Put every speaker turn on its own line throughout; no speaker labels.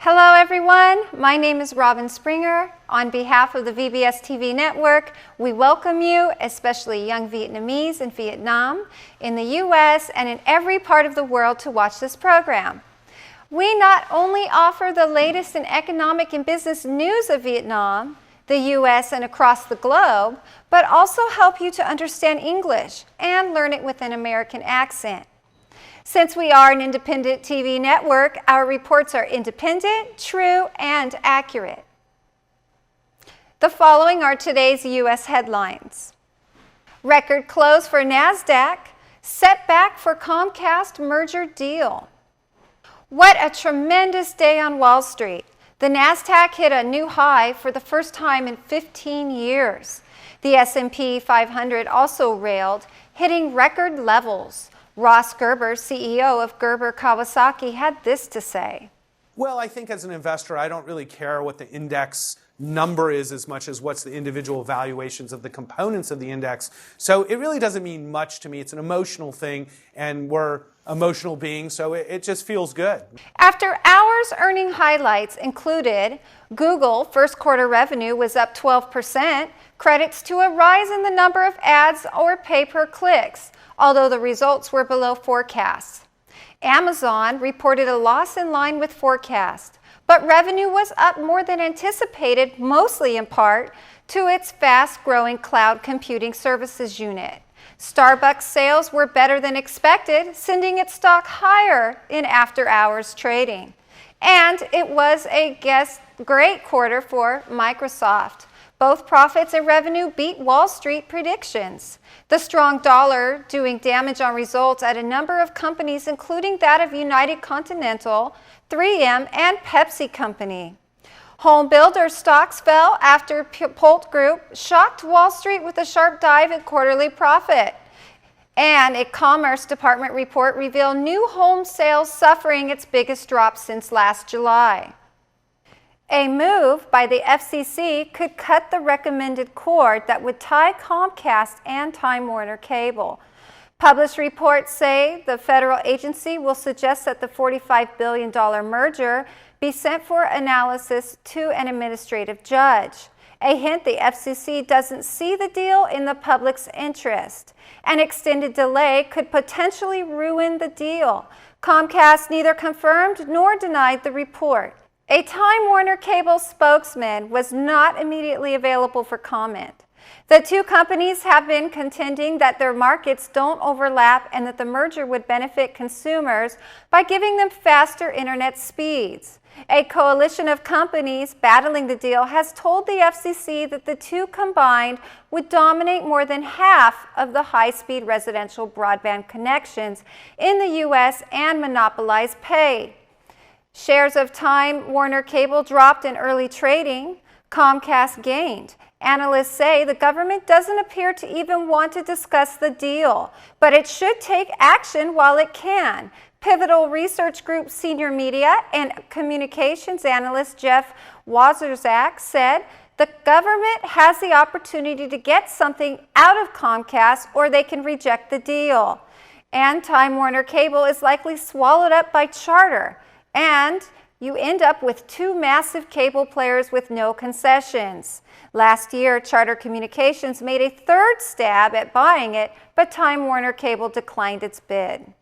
Hello everyone, my name is Robin Springer. On behalf of the VBS TV network, we welcome you, especially young Vietnamese in Vietnam, in the US, and in every part of the world to watch this program. We not only offer the latest in economic and business news of Vietnam, the US, and across the globe, but also help you to understand English and learn it with an American accent. Since we are an independent TV network, our reports are independent, true, and accurate. The following are today's U.S. headlines. Record close for NASDAQ, setback for Comcast merger deal. What a tremendous day on Wall Street. The NASDAQ hit a new high for the first time in 15 years. The S&P 500 also railed, hitting record levels. Ross Gerber, CEO of Gerber Kawasaki, had this to say.
Well, I think as an investor, I don't really care what the index number is as much as what's the individual valuations of the components of the index. So it really doesn't mean much to me. It's an emotional thing, and we're emotional beings, so it just feels good.
After hours, earning highlights included Google first quarter revenue was up 12%, credits to a rise in the number of ads or pay-per-clicks, although the results were below forecasts. Amazon reported a loss in line with forecast, but revenue was up more than anticipated, mostly in part to its fast-growing cloud computing services unit. Starbucks sales were better than expected, sending its stock higher in after-hours trading. And it was a great quarter for Microsoft. Both profits and revenue beat Wall Street predictions. The strong dollar doing damage on results at a number of companies, including that of United Continental, 3M, and Pepsi Company. Home builder stocks fell after Polt Group shocked Wall Street with a sharp dive in quarterly profit. And a Commerce Department report revealed new home sales suffering its biggest drop since last July. A move by the FCC could cut the recommended cord that would tie Comcast and Time Warner Cable. Published reports say the federal agency will suggest that the $45 billion merger be sent for analysis to an administrative judge. A hint the FCC doesn't see the deal in the public's interest. An extended delay could potentially ruin the deal. Comcast neither confirmed nor denied the report. A Time Warner Cable spokesman was not immediately available for comment. The two companies have been contending that their markets don't overlap and that the merger would benefit consumers by giving them faster internet speeds. A coalition of companies battling the deal has told the FCC that the two combined would dominate more than half of the high-speed residential broadband connections in the U.S. and monopolize pay. Shares of Time Warner Cable dropped in early trading. Comcast gained. Analysts say the government doesn't appear to even want to discuss the deal, but it should take action while it can. Pivotal Research Group senior media and communications analyst Jeff Wozniak said the government has the opportunity to get something out of Comcast or they can reject the deal. And Time Warner Cable is likely swallowed up by Charter. And you end up with two massive cable players with no concessions. Last year, Charter Communications made a third stab at buying it, but Time Warner Cable declined its bid.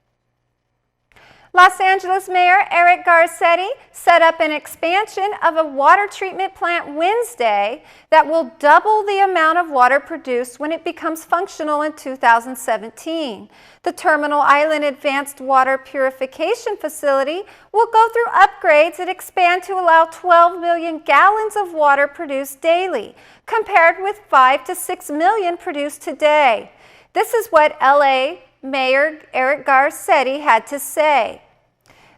Los Angeles Mayor Eric Garcetti set up an expansion of a water treatment plant Wednesday that will double the amount of water produced when it becomes functional in 2017. The Terminal Island Advanced Water Purification Facility will go through upgrades and expand to allow 12 million gallons of water produced daily, compared with 5 to 6 million produced today. This is what LA Mayor Eric Garcetti had to say.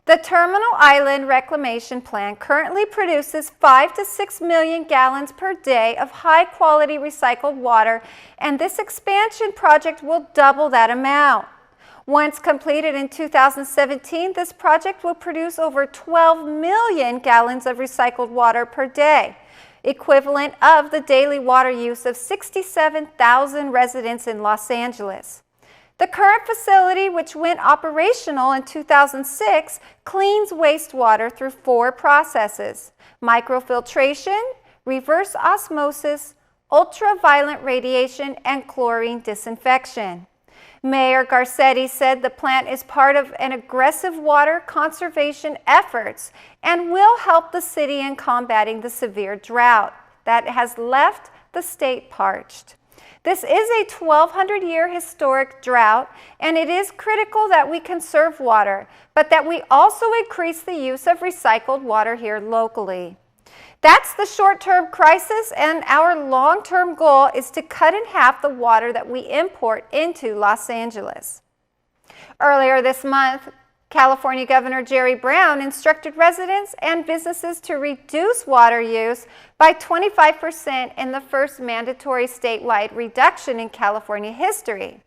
The Terminal Island Reclamation Plant currently produces 5 to 6 million gallons per day of high-quality recycled water, and this expansion project will double that amount. Once completed in 2017, this project will produce over 12 million gallons of recycled water per day, equivalent of the daily water use of 67,000 residents in Los Angeles. The current facility, which went operational in 2006, cleans wastewater through 4 processes: microfiltration, reverse osmosis, ultraviolet radiation, and chlorine disinfection. Mayor Garcetti said the plant is part of an aggressive water conservation efforts and will help the city in combating the severe drought that has left the state parched. This is a 1,200-year historic drought, and it is critical that we conserve water, but that we also increase the use of recycled water here locally. That's the short-term crisis, and our long-term goal is to cut in half the water that we import into Los Angeles. Earlier this month, California Governor Jerry Brown instructed residents and businesses to reduce water use by 25% in the first mandatory statewide reduction in California history.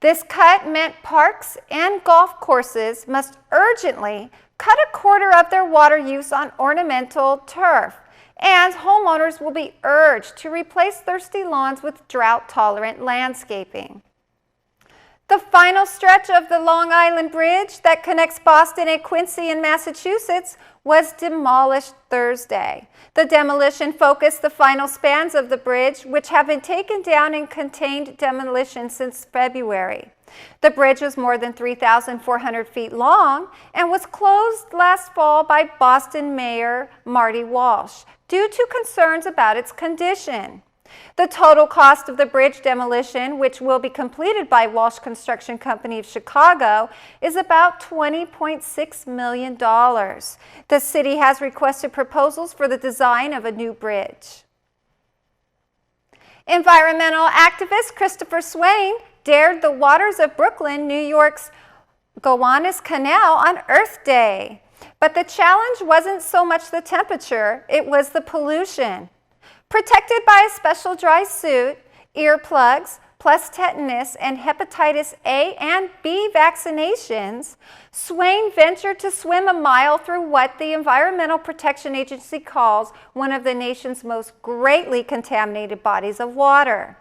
This cut meant parks and golf courses must urgently cut a quarter of their water use on ornamental turf, and homeowners will be urged to replace thirsty lawns with drought-tolerant landscaping. The final stretch of the Long Island Bridge that connects Boston and Quincy in Massachusetts was demolished Thursday. The demolition focused the final spans of the bridge, which have been taken down in contained demolition since February. The bridge was more than 3,400 feet long and was closed last fall by Boston Mayor Marty Walsh due to concerns about its condition. The total cost of the bridge demolition, which will be completed by Walsh Construction Company of Chicago, is about $20.6 million. The city has requested proposals for the design of a new bridge. Environmental activist Christopher Swain dared the waters of Brooklyn, New York's Gowanus Canal on Earth Day. But the challenge wasn't so much the temperature, it was the pollution. Protected by a special dry suit, earplugs, plus tetanus and hepatitis A and B vaccinations, Swain ventured to swim a mile through what the Environmental Protection Agency calls one of the nation's most greatly contaminated bodies of water.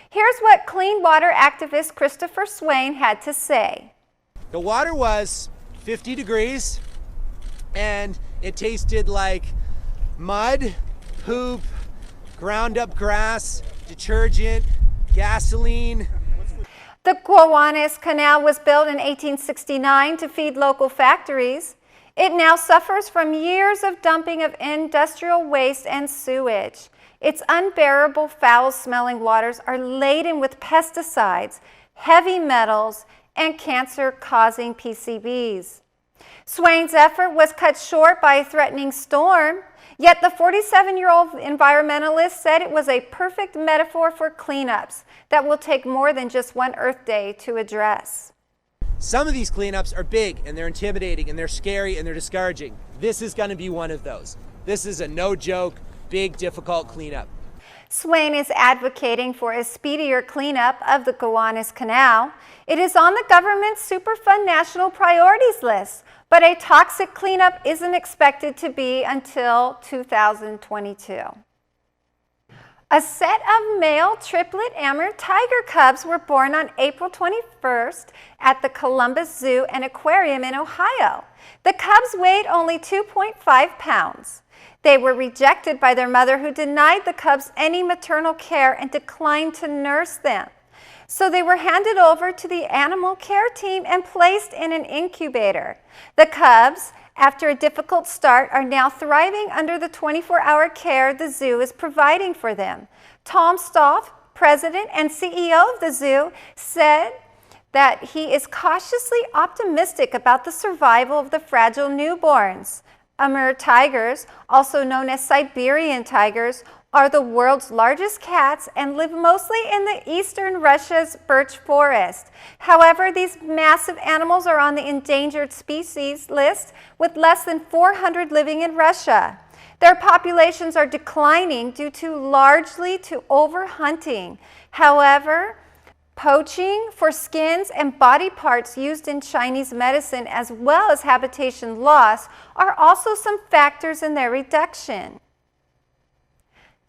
Here's what clean water activist Christopher Swain had to say.
The water was 50 degrees and it tasted like mud, poop, ground up grass, detergent, gasoline.
The Gowanus Canal was built in 1869 to feed local factories. It now suffers from years of dumping of industrial waste and sewage. Its unbearable, foul-smelling waters are laden with pesticides, heavy metals, and cancer-causing PCBs. Swain's effort was cut short by a threatening storm, yet the 47-year-old environmentalist said it was a perfect metaphor for cleanups that will take more than just one Earth Day to address.
Some of these cleanups are big and they're intimidating and they're scary and they're discouraging. This is going to be one of those. This is a no-joke, big, difficult cleanup.
Swain is advocating for a speedier cleanup of the Gowanus Canal. It is on the government's Superfund National Priorities list, but a toxic cleanup isn't expected to be until 2022. A set of male triplet Amur tiger cubs were born on April 21st at the Columbus Zoo and Aquarium in Ohio. The cubs weighed only 2.5 pounds. They were rejected by their mother, who denied the cubs any maternal care and declined to nurse them. So they were handed over to the animal care team and placed in an incubator. The cubs, after a difficult start, are now thriving under the 24-hour care the zoo is providing for them. Tom Stoff, president and CEO of the zoo, said that he is cautiously optimistic about the survival of the fragile newborns. Amur tigers, also known as Siberian tigers, are the world's largest cats and live mostly in the eastern Russia's birch forest. However, these massive animals are on the endangered species list, with less than 400 living in Russia. Their populations are declining due largely to overhunting. However, poaching for skins and body parts used in Chinese medicine, as well as habitation loss, are also some factors in their reduction.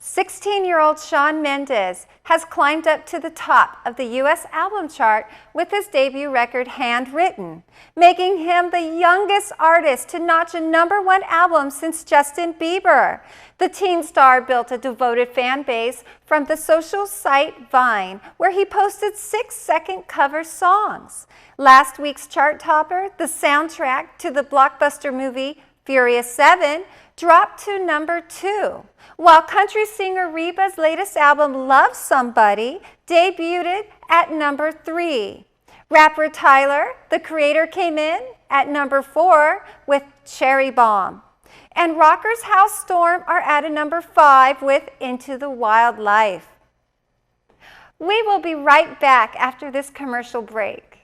16-year-old Shawn Mendes has climbed up to the top of the U.S. album chart with his debut record, Handwritten, making him the youngest artist to notch a #1 album since Justin Bieber. The teen star built a devoted fan base from the social site Vine, where he posted 6-second cover songs. Last week's chart topper, the soundtrack to the blockbuster movie Furious 7, dropped to #2, while country singer Reba's latest album, Love Somebody, debuted at #3. Rapper Tyler, the Creator, came in at #4 with Cherry Bomb. And rockers House Storm are at a #5 with Into the Wildlife. We will be right back after this commercial break.